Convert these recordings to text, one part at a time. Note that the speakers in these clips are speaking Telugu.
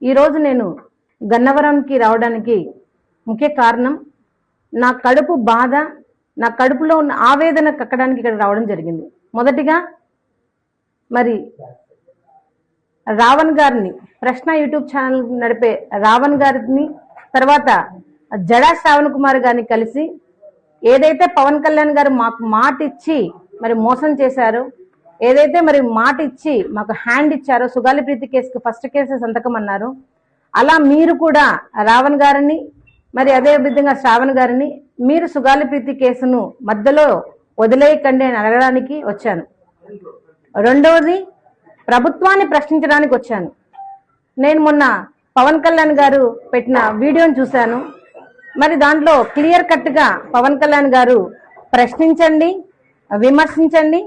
ఈరోజు నేను గన్నవరంకి రావడానికి ముఖ్య కారణం నా కడుపు బాధ, నా కడుపులో ఉన్న ఆవేదన కక్కడానికి ఇక్కడ రావడం జరిగింది. మొదటిగా మరి రావణ్ గారిని, ప్రశ్న యూట్యూబ్ ఛానల్ నడిపే రావణ్ గారిని, తర్వాత జడా శ్రావణ్ కుమార్ గారిని కలిసి ఏదైతే పవన్ కళ్యాణ్ గారు మాకు మాట ఇచ్చి మరి మోసం చేశారో, ఏదైతే మరి మాట ఇచ్చి మాకు హ్యాండ్ ఇచ్చారో, సుగాలి ప్రీతి కేసుకు ఫస్ట్ కేసు సంతకం అన్నారు, అలా మీరు కూడా రావణ్ గారిని మరి అదే విధంగా శ్రావణ్ గారిని మీరు సుగాలి ప్రీతి కేసును మధ్యలో వదిలేయకండి అని అడగడానికి వచ్చాను. రెండవది ప్రభుత్వాన్ని ప్రశ్నించడానికి వచ్చాను. నేను మొన్న పవన్ కళ్యాణ్ గారు పెట్టిన వీడియోని చూశాను. మరి దాంట్లో క్లియర్ కట్ గా పవన్ కళ్యాణ్ గారు ప్రశ్నించండి, విమర్శించండి,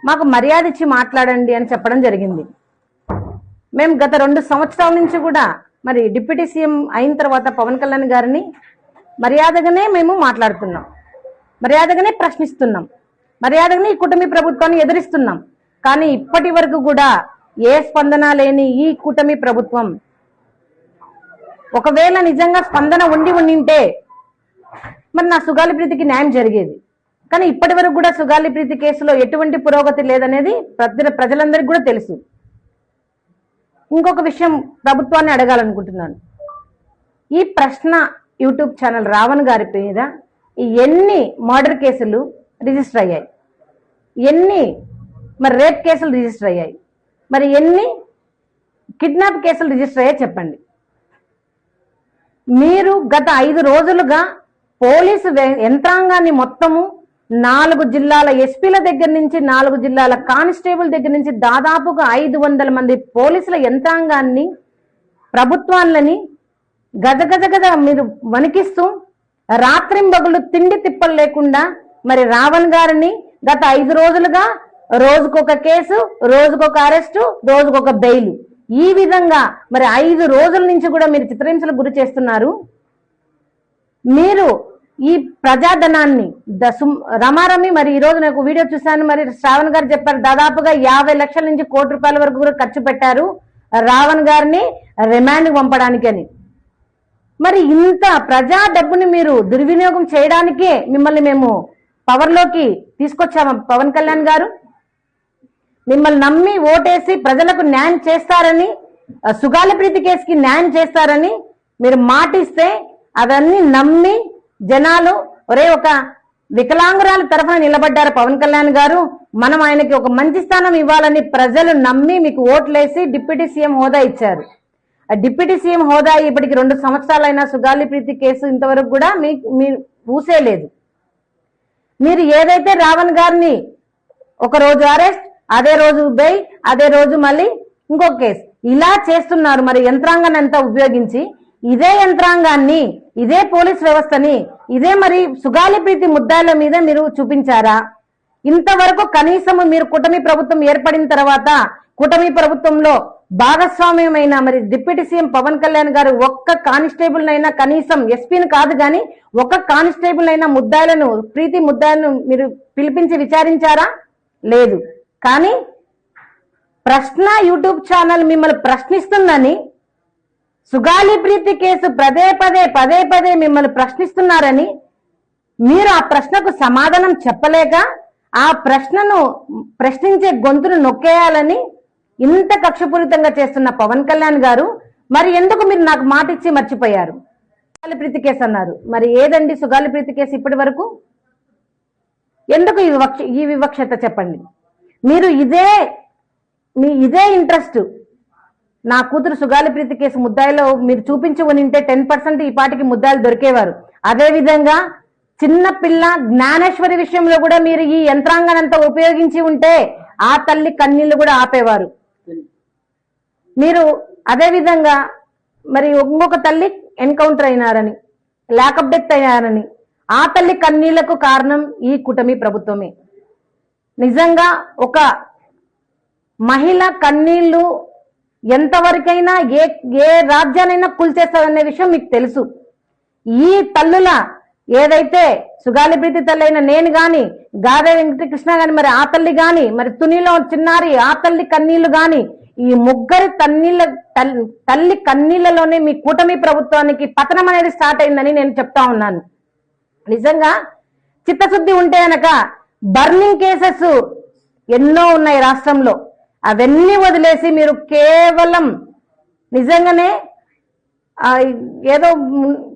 మాకు మర్యాద ఇచ్చి మాట్లాడండి అని చెప్పడం జరిగింది. మేము గత 2 సంవత్సరాల నుంచి కూడా మరి డిప్యూటీ సీఎం అయిన తర్వాత పవన్ కళ్యాణ్ గారిని మర్యాదగానే మేము మాట్లాడుతున్నాం, మర్యాదగానే ప్రశ్నిస్తున్నాం, మర్యాదగానే ఈ కూటమి ప్రభుత్వాన్ని ఎదిరిస్తున్నాం. కానీ ఇప్పటి వరకు కూడా ఏ స్పందన లేని ఈ కూటమి ప్రభుత్వం, ఒకవేళ నిజంగా స్పందన ఉండింటే మరి నా సుగాలి ప్రీతికి న్యాయం జరిగేది. కానీ ఇప్పటి వరకు కూడా సుగాలి ప్రీతి కేసులో ఎటువంటి పురోగతి లేదనేది ప్రజలందరికీ కూడా తెలుసు. ఇంకొక విషయం ప్రభుత్వాన్ని అడగాలనుకుంటున్నాను. ఈ ప్రశ్న యూట్యూబ్ ఛానల్ రావణ్ గారి మీద ఎన్ని మర్డర్ కేసులు రిజిస్టర్ అయ్యాయి, ఎన్ని మరి రేప్ కేసులు రిజిస్టర్ అయ్యాయి, మరి ఎన్ని కిడ్నాప్ కేసులు రిజిస్టర్ అయ్యాయి చెప్పండి. మీరు గత 5 రోజులుగా పోలీసు యంత్రాంగాన్ని మొత్తము 4 జిల్లాల ఎస్పీల దగ్గర నుంచి 4 జిల్లాల కానిస్టేబుల్ దగ్గర నుంచి దాదాపుగా 500 మంది పోలీసుల యంత్రాంగాన్ని, ప్రభుత్వాలని గజగజ మీరు వణికిస్తూ రాత్రింబగళ్ళు తిండి తిప్పలు లేకుండా మరి రావణ్ గారిని గత 5 రోజులుగా రోజుకొక కేసు, రోజుకొక అరెస్టు, రోజుకొక బెయిల్, ఈ విధంగా మరి 5 రోజుల నుంచి కూడా మీరు చిత్రహింసలకు గురి చేస్తున్నారు. మీరు ఈ ప్రజాధనాన్ని రమారమి మరి ఈ రోజు నాకు వీడియో చూశాను, మరి శ్రావణ్ గారు చెప్పారు దాదాపుగా 50 లక్షల నుంచి ₹1 కోటి వరకు కూడా ఖర్చు పెట్టారు రావణ్ గారిని రిమాండ్ పంపడానికి అని. మరి ఇంత ప్రజా డబ్బుని మీరు దుర్వినియోగం చేయడానికే మిమ్మల్ని మేము పవర్లోకి తీసుకొచ్చాము. పవన్ కళ్యాణ్ గారు మిమ్మల్ని నమ్మి ఓటేసి ప్రజలకు న్యాయం చేస్తారని, సుగాలి ప్రీతి కేసుకి న్యాయం చేస్తారని మీరు మాటిస్తే అవన్నీ నమ్మి జనాలు ఒరే ఒక వికలాంగురాల తరఫున నిలబడ్డారు పవన్ కళ్యాణ్ గారు, మనం ఆయనకి ఒక మంచి స్థానం ఇవ్వాలని ప్రజలు నమ్మి మీకు ఓట్లేసి డిప్యూటీ సీఎం హోదా ఇచ్చారు. ఆ డిప్యూటీ సీఎం హోదా ఇప్పటికి 2 సంవత్సరాలైనా సుగాలి ప్రీతి కేసు ఇంతవరకు కూడా మీరు ఊసేలేదు. మీరు ఏదైతే రావణ్ గారిని ఒక రోజు అరెస్ట్, అదే రోజు బెయిల్, అదే రోజు మళ్ళీ ఇంకొక కేసు, ఇలా చేస్తున్నారు. మరి యంత్రాంగాన్ని అంతా ఉపయోగించి ఇదే యంత్రాంగాన్ని, ఇదే పోలీస్ వ్యవస్థని, ఇదే మరి సుగాలి ప్రీతి ముద్దాయిల మీద మీరు చూపించారా? ఇంతవరకు కనీసం మీరు కూటమి ప్రభుత్వం ఏర్పడిన తర్వాత కూటమి ప్రభుత్వంలో భాగస్వామ్యమైన మరి డిప్యూటీ సీఎం పవన్ కళ్యాణ్ గారు ఒక్క కానిస్టేబుల్ అయినా, కనీసం ఎస్పీని కాదు కానీ ఒక్క కానిస్టేబుల్ అయినా ముద్దాయిలను, ప్రీతి ముద్దాయిలను మీరు పిలిపించి విచారించారా? లేదు. కానీ ప్రశ్న యూట్యూబ్ ఛానల్ మిమ్మల్ని ప్రశ్నిస్తుందని, సుగాలి ప్రీతి కేసు పదే పదే మిమ్మల్ని ప్రశ్నిస్తున్నారని, మీరు ఆ ప్రశ్నకు సమాధానం చెప్పలేక ఆ ప్రశ్నను ప్రశ్నించే గొంతును నొక్కేయాలని ఇంత కక్షపూరితంగా చేస్తున్న పవన్ కళ్యాణ్ గారు మరి ఎందుకు మీరు నాకు మాట ఇచ్చి మర్చిపోయారు? సుగాలి ప్రీతి కేసు అన్నారు, మరి ఏదండి సుగాలి ప్రీతి కేసు ఇప్పటి వరకు? ఎందుకు ఈ వివక్షత చెప్పండి. మీరు ఇదే ఇంట్రెస్ట్ నా కూతురు సుగాలి ప్రీతి కేసు ముద్దాయిలో మీరు చూపించుకునింటే 10% ఈ పాటికి ముద్దాయిలు దొరికేవారు. అదేవిధంగా చిన్న పిల్ల జ్ఞానేశ్వరి విషయంలో కూడా మీరు ఈ యంత్రాంగాన్ని అంతా ఉపయోగించి ఉంటే ఆ తల్లి కన్నీళ్లు కూడా ఆపేవారు. మీరు అదేవిధంగా మరి ఇంకొక తల్లి ఎన్కౌంటర్ అయినారని, ల్యాకప్ డెత్ అయ్యారని, ఆ తల్లి కన్నీళ్లకు కారణం ఈ కూటమి ప్రభుత్వమే. నిజంగా ఒక మహిళ కన్నీళ్లు ఎంతవరకైనా ఏ రాజ్యానైనా కూల్చేస్తారనే విషయం మీకు తెలుసు. ఈ తల్లుల ఏదైతే సుగాలి ప్రీతి తల్లి అయిన నేను గాని, గాదే వెంకటకృష్ణ గాని, మరి ఆ తల్లి గాని, మరి తునిలో చిన్నారి ఆ తల్లి కన్నీళ్లు గాని ఈ ముగ్గురి తల్లి కన్నీళ్లలోనే మీ కూటమి ప్రభుత్వానికి పతనం అనేది స్టార్ట్ అయిందని నేను చెప్తా ఉన్నాను. నిజంగా చిత్తశుద్ధి ఉంటే గనక బర్నింగ్ కేసెస్ ఎన్నో ఉన్నాయి రాష్ట్రంలో, అవన్నీ వదిలేసి మీరు కేవలం నిజంగానే ఏదో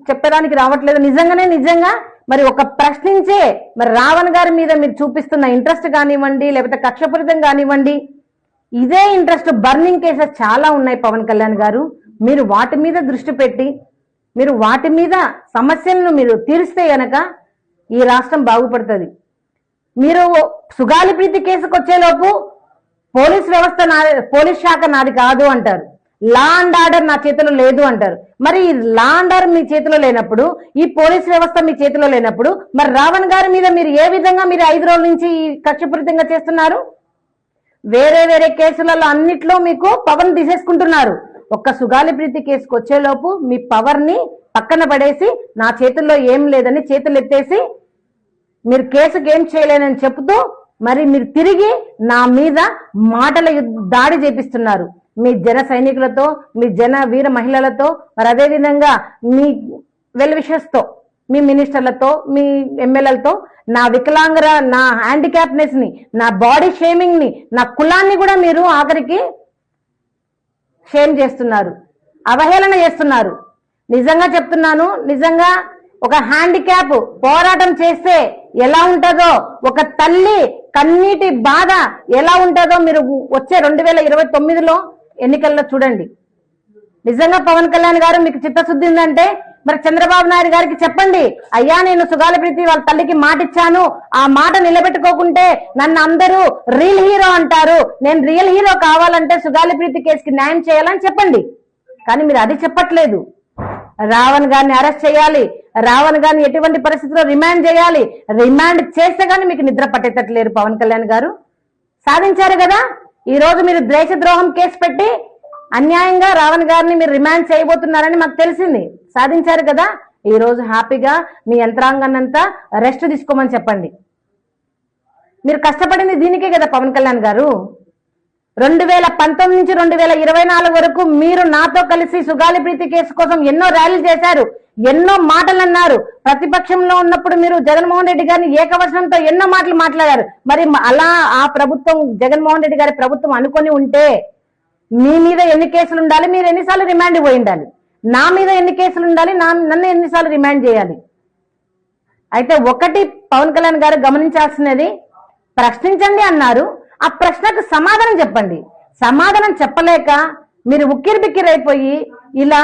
చెప్పడానికి రావట్లేదు, నిజంగా మరి ఒక ప్రశ్నించే మరి రావణ్ గారి మీద మీరు చూపిస్తున్న ఇంట్రెస్ట్ కానివ్వండి, లేకపోతే కక్షపూరితం కానివ్వండి, ఇదే ఇంట్రెస్ట్ బర్నింగ్ కేసెస్ చాలా ఉన్నాయి పవన్ కళ్యాణ్ గారు. మీరు వాటి మీద దృష్టి పెట్టి మీరు వాటి మీద సమస్యలను మీరు తీరిస్తే గనక ఈ రాష్ట్రం బాగుపడుతుంది. మీరు సుగాలి ప్రీతి కేసుకు వచ్చేలోపు పోలీస్ శాఖ నాది కాదు అంటారు, లా అండ్ ఆర్డర్ నా చేతిలో లేదు అంటారు. మరి లా అండ్ ఆర్డర్ మీ చేతిలో లేనప్పుడు, ఈ పోలీస్ వ్యవస్థ మీ చేతిలో లేనప్పుడు, మరి రావణ్ గారి మీద మీరు ఏ విధంగా మీరు 5 రోజుల నుంచి కక్షపూరితంగా చేస్తున్నారు? వేరే కేసులలో అన్నిట్లో మీకు పవర్ తీసేసుకుంటున్నారు. ఒక్క సుగాలి ప్రీతి కేసుకు వచ్చేలోపు మీ పవర్ ని పక్కన పడేసి నా చేతుల్లో ఏం లేదని చేతులు ఎత్తేసి మీరు కేసుకి ఏం చేయలేనని చెబుతూ మరి మీరు తిరిగి నా మీద మాటల దాడి చేపిస్తున్నారు. మీ జన సైనికులతో, మీ జన వీర మహిళలతో, మరి అదేవిధంగా మీ వెల్ విషెస్ తో, మీ మినిస్టర్లతో, మీ ఎమ్మెల్యేలతో నా వికలాంగర, నా హ్యాండిక్యాప్నెస్ ని, నా బాడీ షేమింగ్ ని, నా కులాన్ని కూడా మీరు ఆఖరికి షేమ్ చేస్తున్నారు, అవహేళన చేస్తున్నారు. నిజంగా చెప్తున్నాను, నిజంగా ఒక హ్యాండిక్యాప్ పోరాటం చేస్తే ఎలా ఉంటుందో, ఒక తల్లి కన్నీటి బాధ ఎలా ఉంటుందో మీరు వచ్చే 2029లో ఎన్నికల్లో చూడండి. నిజంగా పవన్ కళ్యాణ్ గారు మీకు చిత్తశుద్ధి ఉందంటే మరి చంద్రబాబు నాయుడు గారికి చెప్పండి, అయ్యా నేను సుగాలి ప్రీతి వాళ్ళ తల్లికి మాట ఇచ్చాను, ఆ మాట నిలబెట్టుకోకుంటే నన్ను అందరూ రియల్ హీరో అంటారు, నేను రియల్ హీరో కావాలంటే సుగాలి ప్రీతి కేసుకి న్యాయం చేయాలని చెప్పండి. కానీ మీరు అది చెప్పట్లేదు. రావణ్ గారిని అరెస్ట్ చేయాలి, రావణ్ గారిని ఎటువంటి పరిస్థితుల్లో రిమాండ్ చేయాలి, రిమాండ్ చేస్తే గానీ మీకు నిద్ర పట్టేటట్లేరు పవన్ కళ్యాణ్ గారు. సాధించారు కదా, ఈ రోజు మీరు దేశద్రోహం కేసు పెట్టి అన్యాయంగా రావణ్ గారిని మీరు రిమాండ్ చేయబోతున్నారని మాకు తెలిసింది. సాధించారు కదా, ఈ రోజు హ్యాపీగా మీ యంత్రాంగాన్నంతా రెస్ట్ తీసుకోమని చెప్పండి. మీరు కష్టపడింది దీనికే కదా పవన్ కళ్యాణ్ గారు. 2019 నుంచి 2024 వరకు మీరు నాతో కలిసి సుగాలి ప్రీతి కేసు కోసం ఎన్నో ర్యాలీలు చేశారు, ఎన్నో మాటలు అన్నారు. ప్రతిపక్షంలో ఉన్నప్పుడు మీరు జగన్మోహన్ రెడ్డి గారిని ఏకవచనంతో ఎన్నో మాటలు మాట్లాడారు. మరి అలా ఆ ప్రభుత్వం, జగన్మోహన్ రెడ్డి గారి ప్రభుత్వం అనుకొని ఉంటే మీ మీద ఎన్ని కేసులు ఉండాలి, మీరు ఎన్నిసార్లు రిమాండ్ పోయి ఉండాలి, నా మీద ఎన్ని కేసులు ఉండాలి, నన్ను ఎన్నిసార్లు రిమాండ్ చేయాలి. అయితే ఒకటి పవన్ కళ్యాణ్ గారు గమనించాల్సినది, ప్రశ్నించండి అన్నారు, ఆ ప్రశ్నకు సమాధానం చెప్పండి. సమాధానం చెప్పలేక మీరు ఉక్కిరి బిక్కిరి అయిపోయి ఇలా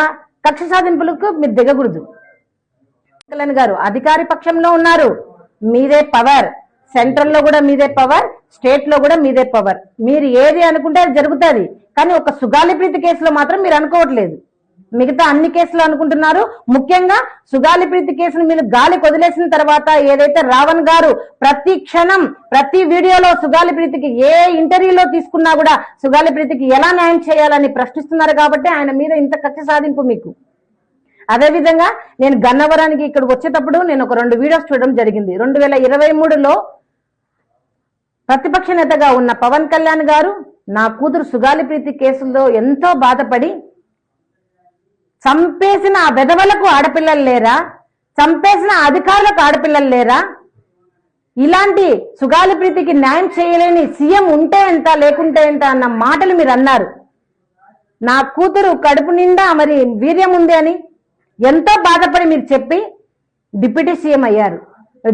కక్ష సాధింపులకు మీరు దిగకూడదు. కళ్యాణ్ గారు అధికారి పక్షంలో ఉన్నారు, మీదే పవర్, సెంట్రల్ లో కూడా మీదే పవర్, స్టేట్ లో కూడా మీదే పవర్. మీరు ఏది అనుకుంటే అది జరుగుతుంది. కానీ ఒక సుగాలి ప్రీతి కేసులో మాత్రం మీరు అనుకోవట్లేదు, మిగతా అన్ని కేసులు అనుకుంటున్నారు. ముఖ్యంగా సుగాలి ప్రీతి కేసును మీరు గాలి వదిలేసిన తర్వాత ఏదైతే రావణ్ గారు ప్రతి క్షణం ప్రతి వీడియోలో సుగాలి ప్రీతికి ఏ ఇంటర్వ్యూలో తీసుకున్నా కూడా సుగాలి ప్రీతికి ఎలా న్యాయం చేయాలని ప్రశ్నిస్తున్నారు కాబట్టి ఆయన మీద ఇంత కక్ష సాధింపు మీకు. అదేవిధంగా నేను గన్నవరానికి ఇక్కడ వచ్చేటప్పుడు నేను ఒక 2 వీడియోస్ చూడడం జరిగింది. 2023లో ప్రతిపక్ష నేతగా ఉన్న పవన్ కళ్యాణ్ గారు నా కూతురు సుగాలి ప్రీతి కేసులో ఎంతో బాధపడి, చంపేసిన ఆ వెధవలకు ఆడపిల్లలు లేరా, చంపేసిన అధికారులకు ఆడపిల్లలు లేరా, ఇలాంటి సుగాలి ప్రీతికి న్యాయం చేయలేని సీఎం ఉంటే ఎంత లేకుంటే ఎంత అన్న మాటలు మీరు అన్నారు. నా కూతురు కడుపు నిండా మరి వీర్యం ఉంది అని ఎంతో బాధపడి మీరు చెప్పి డిప్యూటీ సీఎం అయ్యారు.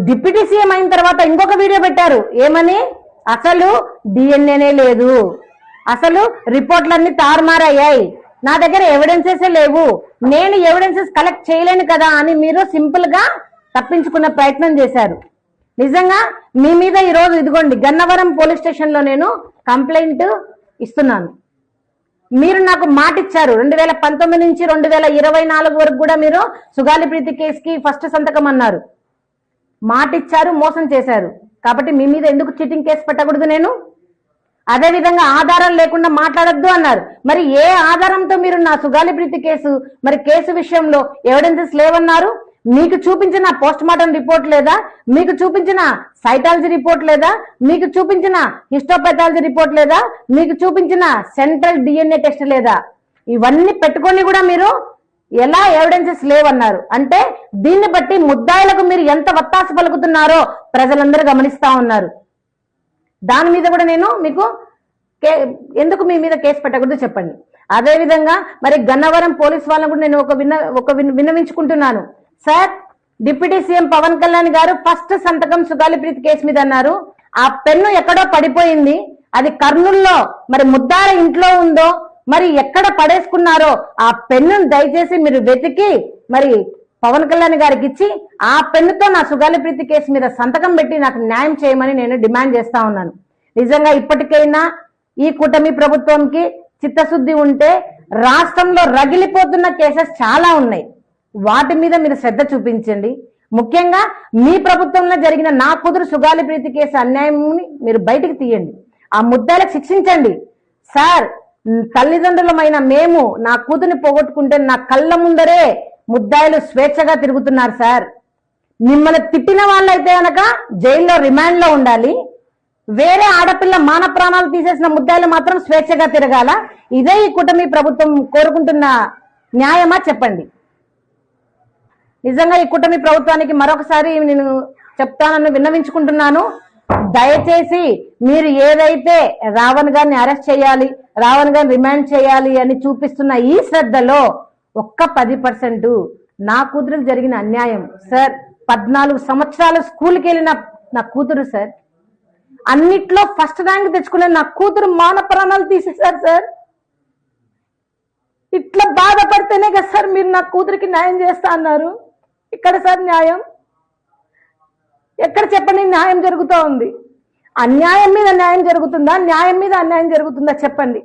డిప్యూటీ సీఎం అయిన తర్వాత ఇంకొక వీడియో పెట్టారు, ఏమని, అసలు డిఎన్ఏనే లేదు, అసలు రిపోర్ట్లన్నీ తారుమారయ్యాయి, నా దగ్గర ఎవిడెన్సెస్ లేవు, నేను ఎవిడెన్సెస్ కలెక్ట్ చేయలేను కదా అని మీరు సింపుల్ గా తప్పించుకున్న ప్రయత్నం చేశారు. నిజంగా మీ మీద ఈరోజు ఇదిగోండి గన్నవరం పోలీస్ స్టేషన్ లో నేను కంప్లైంట్ ఇస్తున్నాను. మీరు నాకు మాట ఇచ్చారు, 2019 నుంచి 2024 వరకు కూడా మీరు సుగాలి ప్రీతి కేసుకి ఫస్ట్ సంతకం అన్నారు, మాట ఇచ్చారు, మోసం చేశారు. కాబట్టి మీ మీద ఎందుకు చీటింగ్ కేసు పెట్టకూడదు నేను? అదే విధంగా ఆధారం లేకుండా మాట్లాడొద్దు అన్నారు. మరి ఏ ఆధారంతో మీరు నా సుగాలి ప్రీతి కేసు మరి కేసు విషయంలో ఎవిడెన్సెస్ లేవన్నారు? మీకు చూపించిన పోస్ట్ మార్టం రిపోర్ట్ లేదా, మీకు చూపించిన సైటాలజీ రిపోర్ట్ లేదా, మీకు చూపించిన హిస్టోపెథాలజీ రిపోర్ట్ లేదా, మీకు చూపించిన సెంట్రల్ డిఎన్ఏ టెస్ట్ లేదా? ఇవన్నీ పెట్టుకొని కూడా మీరు ఎలా ఎవిడెన్సెస్ లేవన్నారు అంటే దీన్ని బట్టి ముద్దాయిలకు మీరు ఎంత వత్తాసు పలుకుతున్నారో ప్రజలందరూ గమనిస్తా ఉన్నారు. దాని మీద కూడా నేను మీకు ఎందుకు మీ మీద కేసు పెట్టకూడదు చెప్పండి. అదే విధంగా మరి గన్నవరం పోలీస్ వాళ్ళని కూడా నేను విన్నవించుకుంటున్నాను. Sir, deputy CM Pawan Kalyan garu first సంతకం సుగాలి ప్రీతి కేసు మీద అన్నారు. ఆ పెన్ను ఎక్కడో పడిపోయింది, అది కర్నూలులో మరి ముద్దాల ఇంట్లో ఉందో మరి ఎక్కడ పడేసుకున్నారో ఆ పెన్నును దయచేసి మీరు వెతికి మరి పవన్ కళ్యాణ్ గారికి ఇచ్చి ఆ పెన్నుతో నా సుగాలి ప్రీతి కేసు మీద సంతకం పెట్టి నాకు న్యాయం చేయమని నేను డిమాండ్ చేస్తా ఉన్నాను. నిజంగా ఇప్పటికైనా ఈ కూటమి ప్రభుత్వంకి చిత్తశుద్ధి ఉంటే రాష్ట్రంలో రగిలిపోతున్న కేసెస్ చాలా ఉన్నాయి, వాటి మీద మీరు శ్రద్ధ చూపించండి. ముఖ్యంగా మీ ప్రభుత్వంలో జరిగిన నా కూతురు సుగాలి ప్రీతి కేసు అన్యాయంని మీరు బయటికి తీయండి, ఆ ముద్దాలకు శిక్షించండి. సార్, తల్లిదండ్రులమైన మేము నా కూతుర్ని పోగొట్టుకుంటే నా కళ్ళ ముందరే ముద్దాయిలు స్వేచ్ఛగా తిరుగుతున్నారు. సార్, మిమ్మల్ని తిట్టిన వాళ్ళైతే కనుక జైల్లో రిమాండ్ లో ఉండాలి, వేరే ఆడపిల్ల మాన ప్రాణాలు తీసేసిన ముద్దాయిలు మాత్రం స్వేచ్ఛగా తిరగాల? ఇదే ఈ కూటమి ప్రభుత్వం కోరుకుంటున్న న్యాయమా చెప్పండి. నిజంగా ఈ కూటమి ప్రభుత్వానికి మరొకసారి నేను చెప్తానని విన్నవించుకుంటున్నాను. దయచేసి మీరు ఏదైతే రావణ్ గారిని అరెస్ట్ చేయాలి, రావణ్ గారిని రిమాండ్ చేయాలి అని చూపిస్తున్న ఈ శ్రద్ధలో ఒక్క 10% నా కూతురుకు జరిగిన అన్యాయం. సార్, 14 సంవత్సరాలు స్కూల్కి వెళ్ళిన నా కూతురు సార్, అన్నిట్లో ఫస్ట్ ర్యాంక్ తెచ్చుకునే నా కూతురు మాన ప్రాణాలు తీసేశారు సార్. ఇట్లా బాధపడితేనే కదా సార్ మీరు నా కూతురికి న్యాయం చేస్తా అన్నారు. ఇక్కడ సార్ న్యాయం ఎక్కడ చెప్పండి? న్యాయం జరుగుతూ ఉంది. అన్యాయం మీద న్యాయం జరుగుతుందా, న్యాయం మీద అన్యాయం జరుగుతుందా చెప్పండి.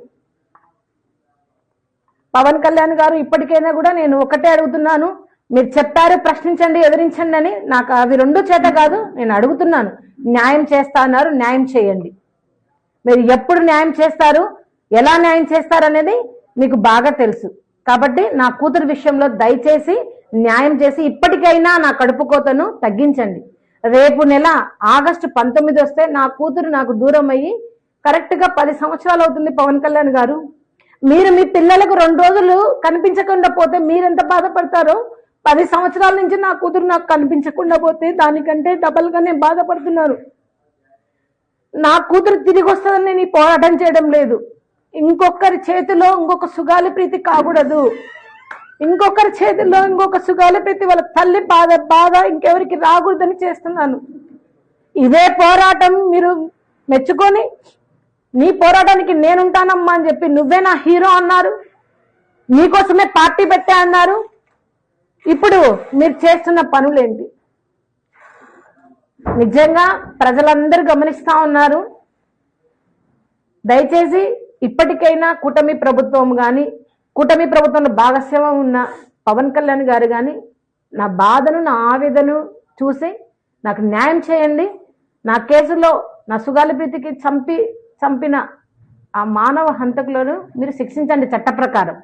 పవన్ కళ్యాణ్ గారు ఇప్పటికైనా కూడా నేను ఒకటే అడుగుతున్నాను, మీరు చెప్పారు ప్రశ్నించండి ఎదిరించండి అని, నాకు అవి రెండు చేత కాదు, నేను అడుగుతున్నాను. న్యాయం చేస్తా అన్నారు, న్యాయం చేయండి. మీరు ఎప్పుడు న్యాయం చేస్తారు, ఎలా న్యాయం చేస్తారు అనేది మీకు బాగా తెలుసు. కాబట్టి నా కూతురు విషయంలో దయచేసి న్యాయం చేసి ఇప్పటికైనా నా కడుపు కోతను తగ్గించండి. రేపు నెల ఆగస్టు 19 వస్తే నా కూతురు నాకు దూరం అయ్యి కరెక్ట్ గా 10 సంవత్సరాలు అవుతుంది. పవన్ కళ్యాణ్ గారు, మీరు మీ పిల్లలకు 2 రోజులు కనిపించకుండా పోతే మీరెంత బాధపడతారో, 10 సంవత్సరాల నుంచి నా కూతురు నాకు కనిపించకుండా పోతే దానికంటే డబల్ గా నేను బాధపడుతున్నాను. నా కూతురు తిరిగి వస్తుందని నేను ఈ పోరాటం చేయడం లేదు. ఇంకొకరి చేతిలో ఇంకొక సుగాలి ప్రీతి కాకూడదు, ఇంకొకరి చేతిలో ఇంకొక సుగాలి ప్రీతి వాళ్ళ తల్లి బాధ ఇంకెవరికి రాకూడదని చేస్తున్నాను. ఇదే పోరాటం మీరు మెచ్చుకొని నీ పోరాటానికి నేనుంటానమ్మా అని చెప్పి నువ్వే నా హీరో అన్నారు, నీకోసమే పార్టీ పెట్టా అన్నారు. ఇప్పుడు మీరు చేస్తున్న పనులేంటి? నిజంగా ప్రజలందరూ గమనిస్తా ఉన్నారు. దయచేసి ఇప్పటికైనా కూటమి ప్రభుత్వం కానీ, కూటమి ప్రభుత్వంలో భాగస్వామ్యం ఉన్న పవన్ కళ్యాణ్ గారు కానీ నా బాధను, నా ఆవేదను చూసి నాకు న్యాయం చేయండి. నా కేసులో నా సుగాలి ప్రీతికి చంపిన ఆ మానవ హంతకులను మీరు శిక్షించండి చట్ట ప్రకారం.